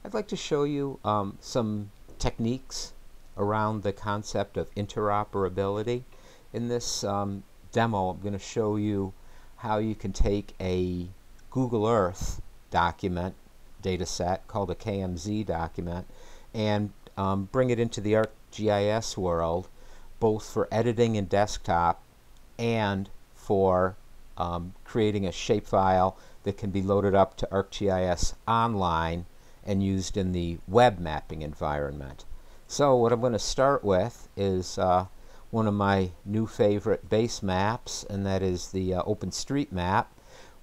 I'd like to show you some techniques around the concept of interoperability. In this demo, I'm going to show you how you can take a Google Earth document, data set called a KMZ document, and bring it into the ArcGIS world, both for editing in desktop and for creating a shapefile that can be loaded up to ArcGIS online and used in the web mapping environment. So what I'm going to start with is one of my new favorite base maps, and that is the OpenStreetMap,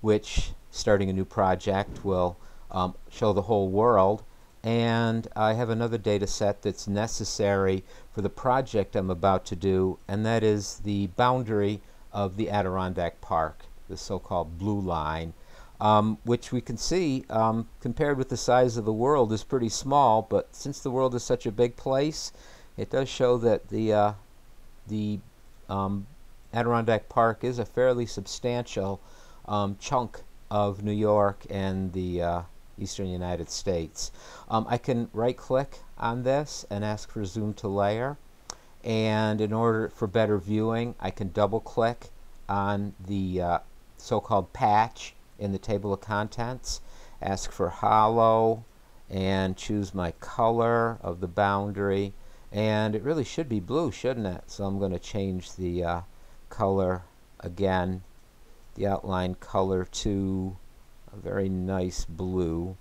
which, starting a new project, will show the whole world. And I have another data set that's necessary for the project I'm about to do, and that is the boundary of the Adirondack Park, the so-called blue line, which we can see compared with the size of the world is pretty small, but since the world is such a big place, it does show that the Adirondack Park is a fairly substantial chunk of New York and the eastern United States. I can right-click on this and ask for zoom to layer, and in order for better viewing, I can double-click on the so-called patch in the table of contents, ask for hollow, and choose my color of the boundary. And it really should be blue, shouldn't it? So I'm going to change the color again, the outline color, to a very nice blue.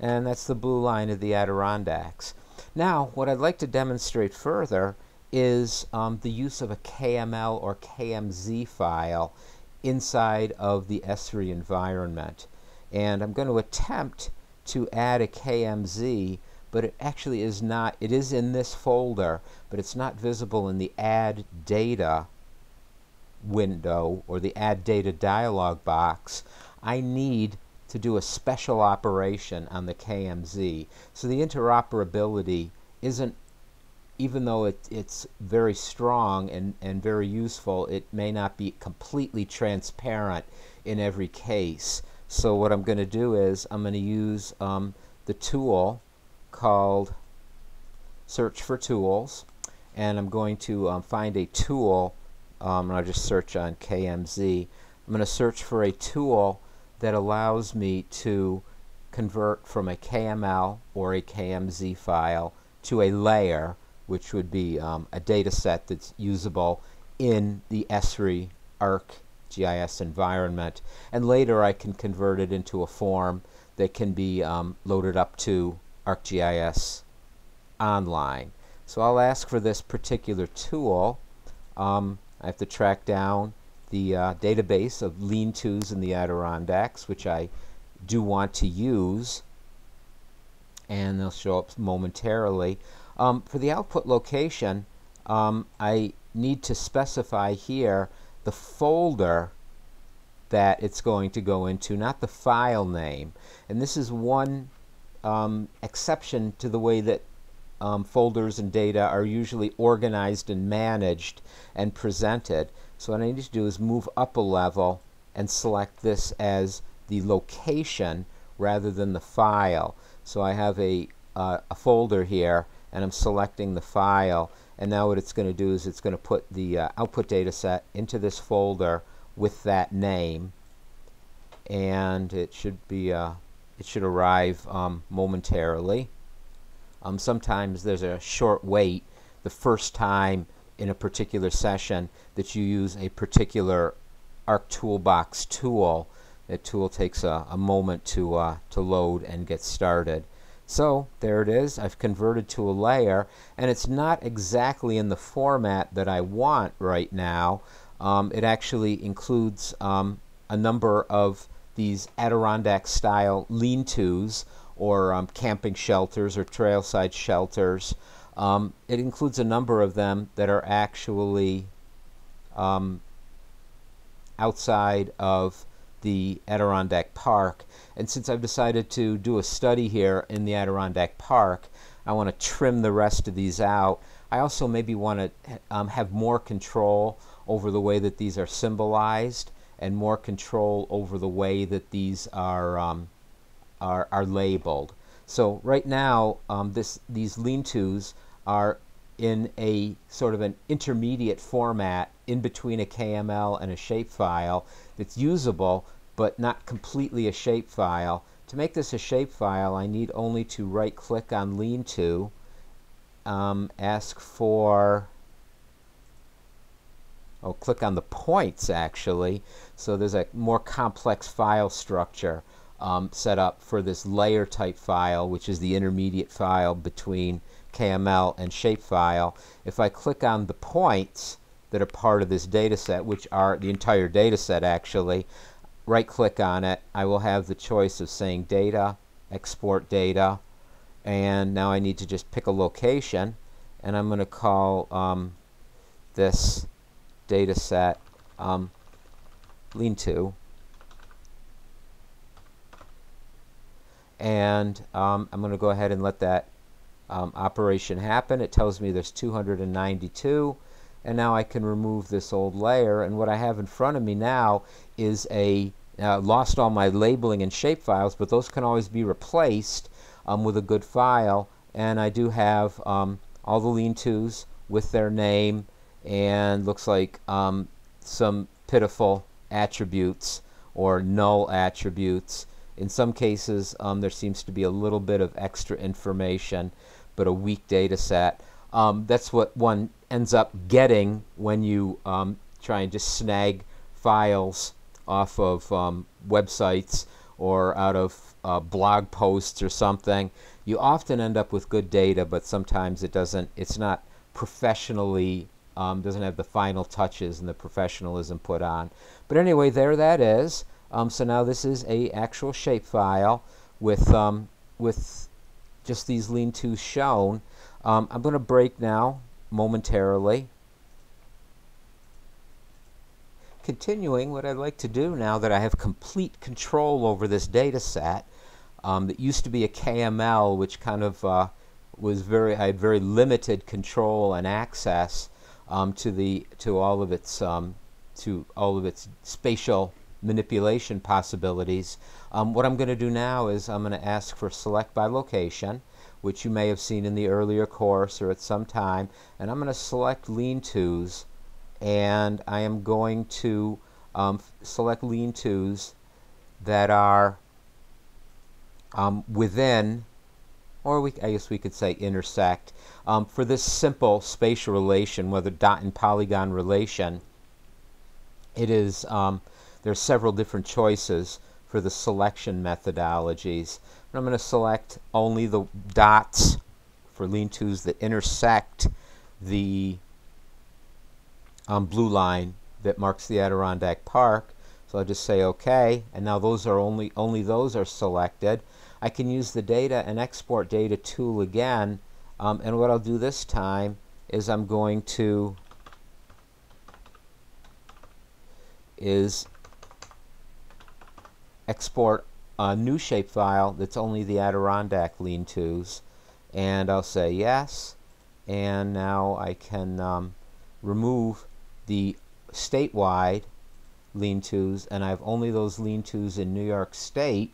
And that's the blue line of the Adirondacks. Now, what I'd like to demonstrate further is the use of a KML or KMZ file inside of the Esri environment. And I'm going to attempt to add a KMZ, but it actually is not. It is in this folder, but it's not visible in the Add Data window or the Add Data dialog box. I need to do a special operation on the KMZ. So the interoperability isn't, even though it's very strong and very useful, it may not be completely transparent in every case. So what I'm going to do is I'm going to use the tool called Search for Tools, and I'm going to find a tool, and I'll just search on KMZ. I'm going to search for a tool that allows me to convert from a KML or a KMZ file to a layer, which would be a data set that's usable in the Esri ArcGIS environment. And later I can convert it into a form that can be loaded up to ArcGIS online. So I'll ask for this particular tool. I have to track down the database of leantos in the Adirondacks, which I do want to use, and they'll show up momentarily. For the output location, I need to specify here the folder that it's going to go into, not the file name. And this is one exception to the way that folders and data are usually organized and managed and presented. So what I need to do is move up a level and select this as the location rather than the file. So I have a folder here, and I'm selecting the file, and now what it's going to do is it's going to put the output data set into this folder with that name, and it should be it should arrive momentarily. Sometimes there's a short wait the first time in a particular session that you use a particular ArcToolbox tool. That tool takes a moment to load and get started. So there it is. I've converted to a layer, and it's not exactly in the format that I want right now. It actually includes a number of these Adirondack style lean-tos, or camping shelters or trailside shelters. It includes a number of them that are actually outside of the Adirondack Park. And since I've decided to do a study here in the Adirondack Park, I want to trim the rest of these out. I also maybe want to have more control over the way that these are symbolized, and more control over the way that these are labeled. So right now, these lean-tos are in a sort of an intermediate format in between a KML and a shapefile that's usable, but not completely a shapefile. To make this a shapefile, I need only to right-click on lean-to, ask for, click on the points actually. So there's a more complex file structure set up for this layer type file, which is the intermediate file between KML and shapefile. If I click on the points that are part of this data set, which are the entire data set actually, right click on it, I will have the choice of saying data, export data, and now I need to just pick a location, and I'm going to call this data set lean-to, and I'm going to go ahead and let that operation happen. It tells me there's 292, and now I can remove this old layer, and what I have in front of me now is lost all my labeling and shape files, but those can always be replaced with a good file, and I do have all the lean-tos with their name, and looks like some pitiful attributes or null attributes. In some cases, there seems to be a little bit of extra information, but a weak data set. That's what one ends up getting when you try and just snag files off of websites or out of blog posts or something. You often end up with good data, but sometimes it's not professionally, doesn't have the final touches and the professionalism put on. But anyway, there that is. So now this is a actual shapefile with just these lean-tos shown. I'm going to break now momentarily. Continuing, what I'd like to do now that I have complete control over this data set, that used to be a KML, which kind of I had very limited control and access to all of its spatial manipulation possibilities. What I'm going to do now is I'm going to ask for select by location, which you may have seen in the earlier course or at some time, and I'm going to select lean-tos, and I am going to select lean-tos that are within, or I guess we could say intersect. For this simple spatial relation, whether dot and polygon relation, it is there's several different choices for the selection methodologies. And I'm going to select only the dots for lean-tos that intersect the blue line that marks the Adirondack Park. So I'll just say OK, and now those are only those are selected. I can use the data and export data tool again, and what I'll do this time is I'm going to export a new shapefile that's only the Adirondack lean-tos, and I'll say yes, and now I can remove the statewide lean-tos, and I have only those lean-tos in New York State.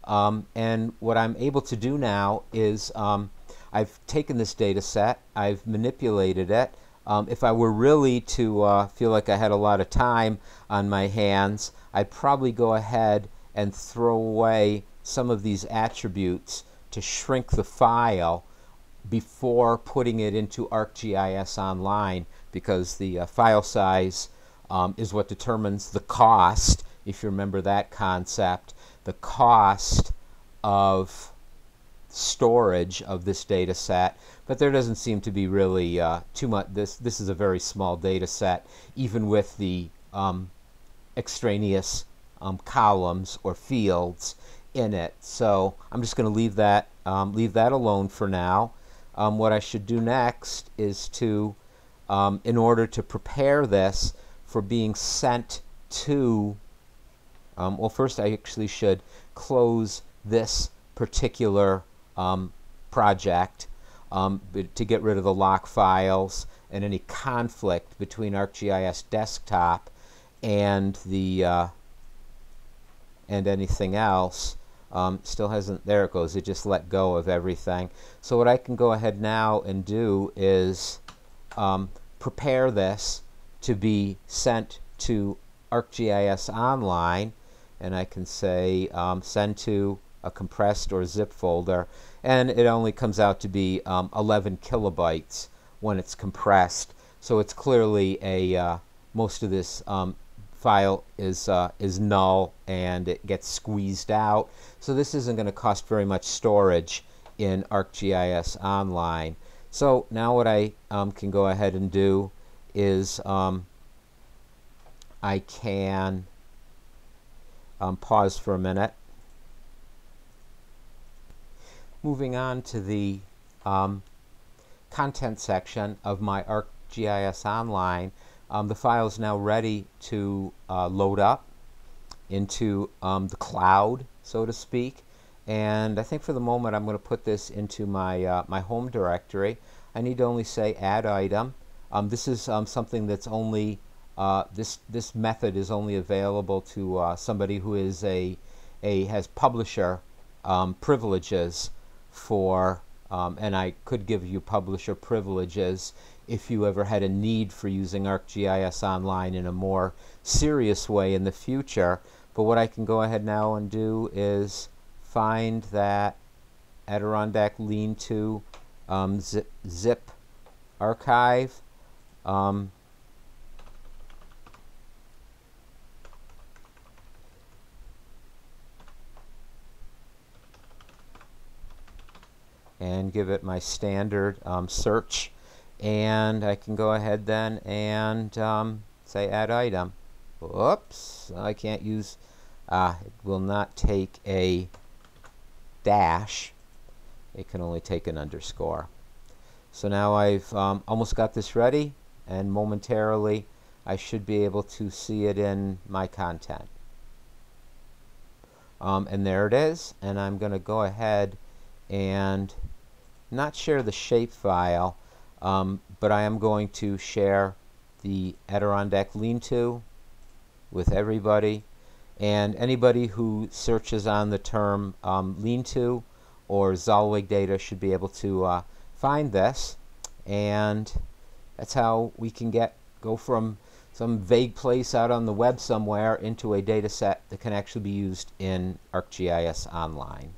And what I'm able to do now is I've taken this data set, I've manipulated it. If I were really to feel like I had a lot of time on my hands, I'd probably go ahead and throw away some of these attributes to shrink the file before putting it into ArcGIS Online, because the file size is what determines the cost, if you remember that concept, the cost of storage of this data set. But there doesn't seem to be really too much. This is a very small data set, even with the extraneous columns or fields in it. So I'm just going to leave that alone for now. What I should do next is to, in order to prepare this for being sent to, well, first I actually should close this particular project to get rid of the lock files and any conflict between ArcGIS Desktop and the and anything else. Still hasn't, there it goes, it just let go of everything. So what I can go ahead now and do is prepare this to be sent to ArcGIS Online, and I can say send to a compressed or zip folder, and it only comes out to be 11 kilobytes when it's compressed. So it's clearly a most of this file is null and it gets squeezed out. So this isn't going to cost very much storage in ArcGIS Online. So now what I can go ahead and do is I can pause for a minute. Moving on to the content section of my ArcGIS Online, the file is now ready to load up into the cloud, so to speak. And I think for the moment I'm going to put this into my my home directory. I need to only say add item. This is something that's only this method is only available to somebody who is has publisher privileges for, and I could give you publisher privileges if you ever had a need for using ArcGIS Online in a more serious way in the future. But what I can go ahead now and do is find that Adirondack leanto zip archive. And give it my standard search, and I can go ahead then and say add item. Oops, I can't use, it will not take a dash, it can only take an underscore. So now I've almost got this ready, and momentarily I should be able to see it in my content. And there it is, and I'm going to go ahead and not share the shapefile, but I am going to share the Adirondack leanto with everybody, and anybody who searches on the term leanto or Zolwig data should be able to find this. And that's how we can go from some vague place out on the web somewhere into a data set that can actually be used in ArcGIS Online.